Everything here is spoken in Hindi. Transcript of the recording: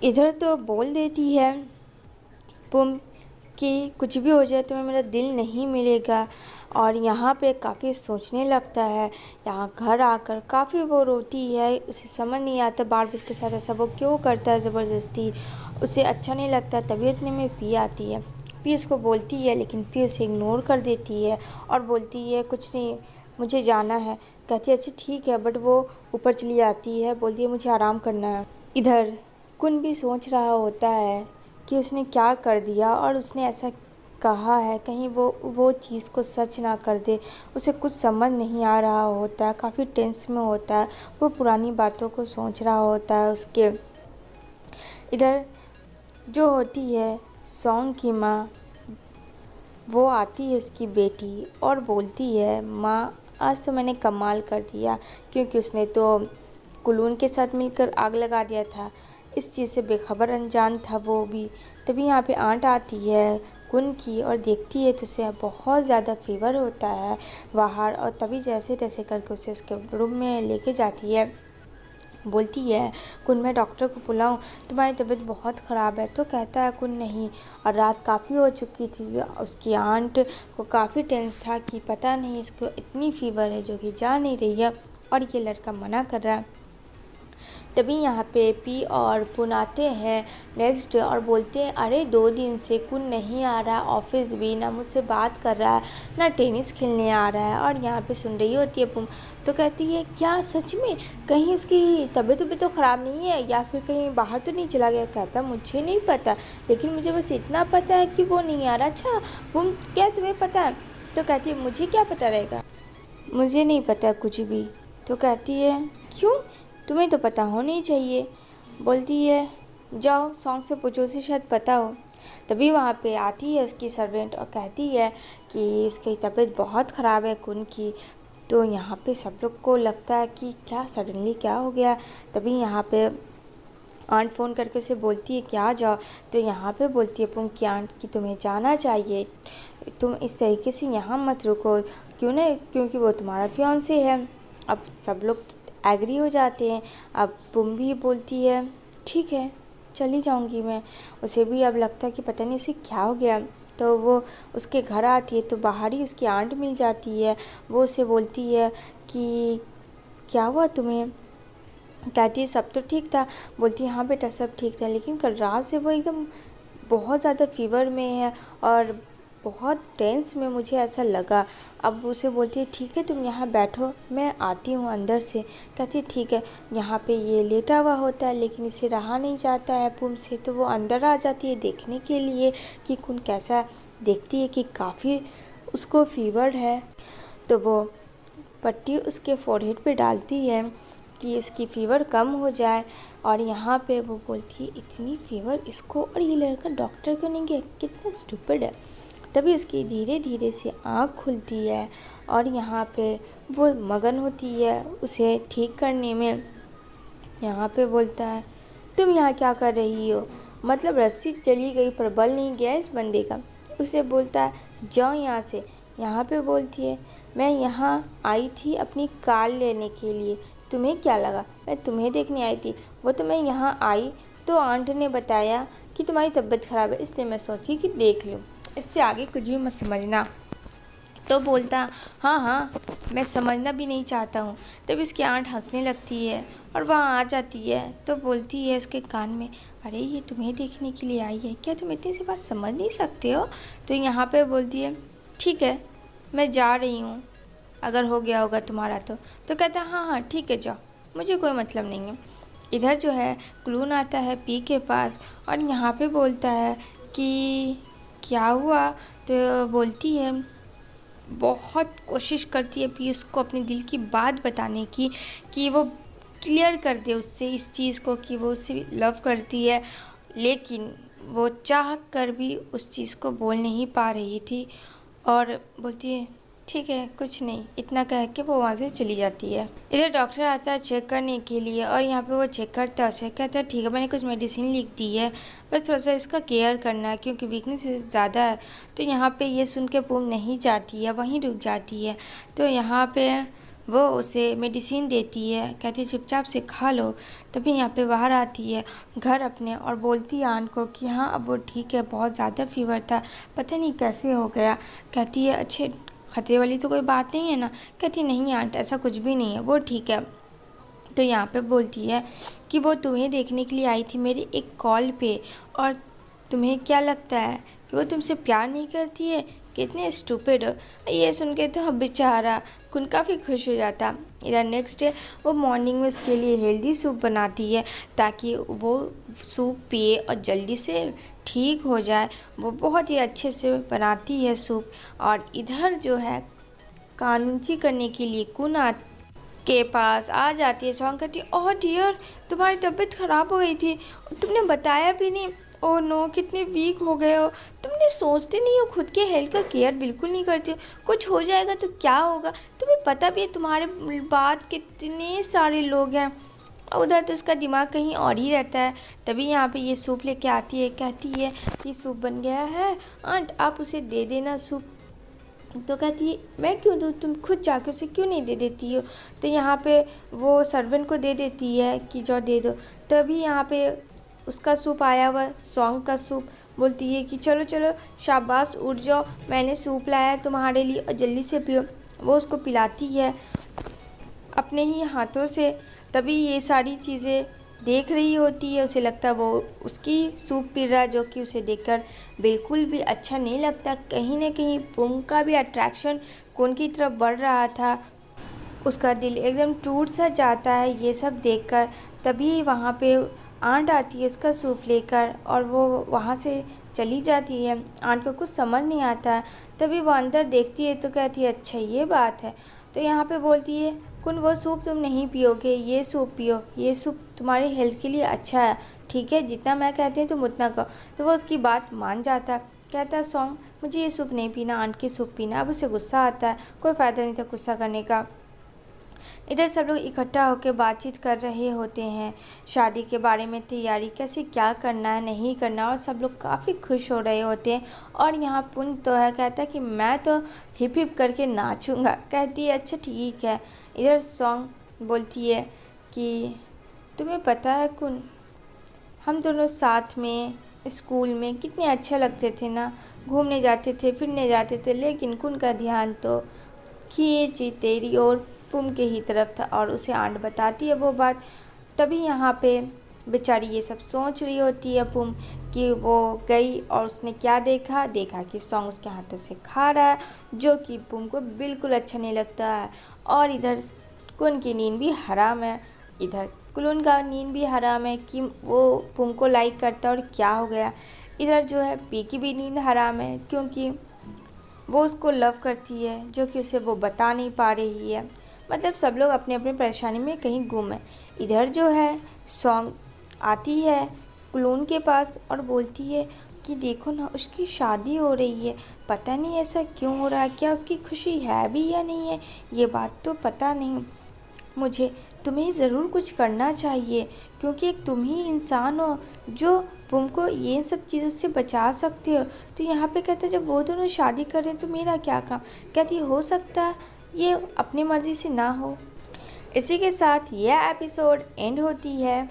इधर तो बोल देती है पुम कि कुछ भी हो जाए तो मेरा दिल नहीं मिलेगा। और यहाँ पे काफ़ी सोचने लगता है। यहाँ घर आकर काफ़ी वो रोती है, उसे समझ नहीं आता बार बार उसके साथ ऐसा वो क्यों करता है ज़बरदस्ती, उसे अच्छा नहीं लगता। तभी इतने में पी आती है। पी उसको बोलती है लेकिन पी उसे इग्नोर कर देती है और बोलती है कुछ नहीं, मुझे जाना है। कहती है अच्छा ठीक है, बट वो ऊपर चली जाती है, बोलती है मुझे आराम करना है। इधर कुन भी सोच रहा होता है कि उसने क्या कर दिया और उसने ऐसा कहा है, कहीं वो चीज़ को सच ना कर दे। उसे कुछ समझ नहीं आ रहा होता है, काफ़ी टेंस में होता है, वो पुरानी बातों को सोच रहा होता है उसके। इधर जो होती है सॉन्ग की माँ, वो आती है उसकी बेटी और बोलती है माँ आज तो मैंने कमाल कर दिया, क्योंकि उसने तो कुलून के साथ मिलकर आग लगा दिया था। इस चीज़ से बेखबर अनजान था वो भी। तभी यहाँ पे आंट आती है कुन की और देखती है तो उसे बहुत ज़्यादा फीवर होता है बाहर। और तभी जैसे तैसे करके उसे उसके रूम में लेके जाती है। बोलती है कुन मैं डॉक्टर को बुलाऊं, तुम्हारी तबीयत बहुत ख़राब है। तो कहता है कुन नहीं, और रात काफ़ी हो चुकी थी। उसकी आंट को काफ़ी टेंस था कि पता नहीं इसको इतनी फीवर है जो कि जा नहीं रही है और ये लड़का मना कर रहा है। तभी यहाँ पे पी और पुन आते हैं नेक्स्ट डे और बोलते हैं अरे 2 दिन से कुन नहीं आ रहा ऑफिस भी, ना मुझसे बात कर रहा है, ना टेनिस खेलने आ रहा है। और यहाँ पे सुन रही होती है पुम, तो कहती है क्या सच में, कहीं उसकी तबीयत भी तो ख़राब नहीं है या फिर कहीं बाहर तो नहीं चला गया। कहता मुझे नहीं पता, लेकिन मुझे बस इतना पता है कि वो नहीं आ रहा। अच्छा पुम क्या तुम्हें पता है? तो कहती है मुझे क्या पता रहेगा, मुझे नहीं पता कुछ भी। तो कहती है क्यों, तुम्हें तो पता होना ही चाहिए। बोलती है जाओ सॉन्ग से पूछो, उसे शायद पता हो। तभी वहाँ पे आती है उसकी सर्वेंट और कहती है कि उसकी तबीयत बहुत ख़राब है कुन की। तो यहाँ पे सब लोग को लगता है कि क्या सडनली क्या हो गया। तभी यहाँ पे आंट फ़ोन करके उसे बोलती है कि आ जाओ। तो यहाँ पे बोलती है पुम की आंट कि तुम्हें जाना चाहिए, तुम इस तरीके से यहाँ मत रुको, क्यों ना, क्योंकि वो तुम्हारा फियांसे है। अब सब लोग एग्री हो जाते हैं। अब पुम भी बोलती है ठीक है चली जाऊंगी मैं। उसे भी अब लगता है कि पता नहीं उसे क्या हो गया। तो वो उसके घर आती है तो बाहर ही उसकी आंट मिल जाती है। वो उसे बोलती है कि क्या हुआ तुम्हें? कहती है सब तो ठीक था। बोलती है हाँ बेटा सब ठीक था, लेकिन कल रात से वो एकदम बहुत ज़्यादा फीवर में है और बहुत टेंस में मुझे ऐसा लगा। अब उसे बोलती है ठीक है तुम यहाँ बैठो, मैं आती हूँ अंदर से। कहती है ठीक है। यहाँ पे ये लेटा हुआ होता है लेकिन इसे रहा नहीं जाता है पुम से, तो वो अंदर आ जाती है देखने के लिए कि कुन कैसा। देखती है कि काफ़ी उसको फीवर है, तो वो पट्टी उसके फोरहेड पे डालती है कि उसकी फ़ीवर कम हो जाए। और यहाँ पे वो बोलती है इतनी फ़ीवर इसको, और ये लड़का डॉक्टर क्यों नहीं गया, कितना स्टूपिड है। तभी उसकी धीरे धीरे से आँख खुलती है और यहाँ पे वो मगन होती है उसे ठीक करने में। यहाँ पे बोलता है तुम यहाँ क्या कर रही हो, मतलब रस्सी चली गई पर बल नहीं गया इस बंदे का। उसे बोलता है जाओ यहाँ से। यहाँ पे बोलती है मैं यहाँ आई थी अपनी कार लेने के लिए, तुम्हें क्या लगा मैं तुम्हें देखने आई थी? वो तो मैं यहाँ आई तो आंट ने बताया कि तुम्हारी तबीयत ख़राब है, इसलिए मैं सोची कि देख लूँ, इससे आगे कुछ भी मत समझना। तो बोलता हाँ हाँ मैं समझना भी नहीं चाहता हूँ। तब इसकी आंट हंसने लगती है और वहाँ आ जाती है। तो बोलती है उसके कान में अरे ये तुम्हें देखने के लिए आई है, क्या तुम इतनी सी बात समझ नहीं सकते हो? तो यहाँ पे बोलती है ठीक है मैं जा रही हूँ, अगर हो गया होगा तुम्हारा तो कहता है हाँ हाँ ठीक है जाओ, मुझे कोई मतलब नहीं है। इधर जो है क्लून आता है पी के पास और यहाँ पे बोलता है कि क्या हुआ? तो बोलती है बहुत कोशिश करती है पी उसको अपने दिल की बात बताने की, कि वो क्लियर कर दे उससे इस चीज़ को कि वो उससे लव करती है, लेकिन वो चाह कर भी उस चीज़ को बोल नहीं पा रही थी। और बोलती है ठीक है कुछ नहीं, इतना कह के वो वहाँ से चली जाती है। इधर डॉक्टर आता है चेक करने के लिए और यहाँ पे वो चेक करता है, उसे कहता है ठीक है मैंने कुछ मेडिसिन लिख दी है, बस थोड़ा सा इसका केयर करना है क्योंकि वीकनेस ज़्यादा है। तो यहाँ पे ये सुन के पूर्ण नहीं जाती है, वहीं रुक जाती है। तो यहाँ पे वो उसे मेडिसिन देती है, कहती है चुपचाप से खा लो। तभी यहाँ पे बाहर आती है घर अपने और बोलती है आंट को कि हाँ अब वो ठीक है, बहुत ज़्यादा फीवर था, पता नहीं कैसे हो गया। कहती है अच्छे खतरे वाली तो कोई बात नहीं है ना। कहती नहीं आंट ऐसा कुछ भी नहीं है, वो ठीक है। तो यहाँ पे बोलती है कि वो तुम्हें देखने के लिए आई थी मेरी एक कॉल पे, और तुम्हें क्या लगता है कि वो तुमसे प्यार नहीं करती है? कितने स्टूपिड हो। ये सुन के तो बेचारा कुन काफ़ी खुश हो जाता। इधर नेक्स्ट डे वो मॉर्निंग में उसके लिए हेल्दी सूप बनाती है ताकि वो सूप पिए और जल्दी से ठीक हो जाए। वो बहुत ही अच्छे से बनाती है सूप। और इधर जो है कानूची करने के लिए कुन के पास आ जाती है। सॉन्ग कहती है ओह डियर तुम्हारी तबीयत ख़राब हो गई थी, तुमने बताया भी नहीं। ओह नो कितने वीक हो गए हो, तुमने सोचते नहीं हो, खुद के हेल्थ का केयर बिल्कुल नहीं करते हो। कुछ हो जाएगा तो क्या होगा, तुम्हें पता भी है तुम्हारे बाद कितने सारे लोग हैं। उधर तो उसका दिमाग कहीं और ही रहता है। तभी यहाँ पे ये सूप लेके आती है, कहती है कि सूप बन गया है आंट, आप उसे दे देना सूप। तो कहती है मैं क्यों दूँ, तुम खुद जाके उसे क्यों नहीं दे देती हो। तो यहाँ पे वो सर्वेंट को दे देती है कि जाओ दे दो। तभी यहाँ पे उसका सूप आया हुआ, सॉन्ग का सूप। बोलती है कि चलो चलो शाबाश उठ जाओ, मैंने सूप लाया है तुम्हारे लिए और जल्दी से पियो। वो उसको पिलाती है अपने ही हाथों से। तभी ये सारी चीज़ें देख रही होती है, उसे लगता है वो उसकी सूप पी रहा है, जो कि उसे देखकर बिल्कुल भी अच्छा नहीं लगता। कहीं ना कहीं पुंग का भी अट्रैक्शन कुन की तरफ बढ़ रहा था। उसका दिल एकदम टूट सा जाता है ये सब देखकर। तभी वहाँ पे आंट आती है उसका सूप लेकर और वो वहाँ से चली जाती है। आंट को कुछ समझ नहीं आता। तभी वो अंदर देखती है तो कहती है अच्छा ये बात है। तो यहाँ पे बोलती है कुन वो सूप तुम नहीं पियोगे, ये सूप पियो, ये सूप तुम्हारी हेल्थ के लिए अच्छा है, ठीक है जितना मैं कहती हूँ तुम उतना करो। तो वो उसकी बात मान जाता। कहता है सॉन्ग मुझे ये सूप नहीं पीना, आंट की सूप पीना। अब उसे गुस्सा आता है, कोई फ़ायदा नहीं था गुस्सा करने का। इधर सब लोग इकट्ठा होकर बातचीत कर रहे होते हैं शादी के बारे में, तैयारी कैसे क्या करना है नहीं करना, और सब लोग काफ़ी खुश हो रहे होते हैं। और यहाँ पुन तो है कहता है कि मैं तो हिप हिप करके नाचूंगा। कहती है अच्छा ठीक है। इधर सॉन्ग बोलती है कि तुम्हें पता है कुन, हम दोनों साथ में स्कूल में कितने अच्छे लगते थे ना, घूमने जाते थे फिरने जाते थे, लेकिन कुन का ध्यान तो खींच तेरी और पुम के ही तरफ था। और उसे आंट बताती है वो बात। तभी यहाँ पे बेचारी ये सब सोच रही होती है पुम कि वो गई और उसने क्या देखा कि सॉन्ग उसके हाथों से खा रहा है, जो कि पुम को बिल्कुल अच्छा नहीं लगता है। और इधर कुन की नींद भी हराम है, इधर कुन का नींद भी हराम है कि वो पुम को लाइक करता है और क्या हो गया। इधर जो है पी की भी नींद हराम है क्योंकि वो उसको लव करती है, जो कि उसे वो बता नहीं पा रही है। मतलब सब लोग अपने अपने परेशानी में कहीं गुम है। इधर जो है सॉन्ग आती है क्लून के पास और बोलती है कि देखो ना उसकी शादी हो रही है, पता नहीं ऐसा क्यों हो रहा है, क्या उसकी खुशी है भी या नहीं है, ये बात तो पता नहीं मुझे। तुम्हें ज़रूर कुछ करना चाहिए क्योंकि एक तुम ही इंसान हो जो तुमको ये सब चीज़ों से बचा सकते हो। तो यहाँ पे कहता है जब वो दोनों शादी कर रहे हैं तो मेरा क्या काम। कहती हो सकता है ये अपनी मर्ज़ी से ना हो। इसी के साथ यह एपिसोड एंड होती है।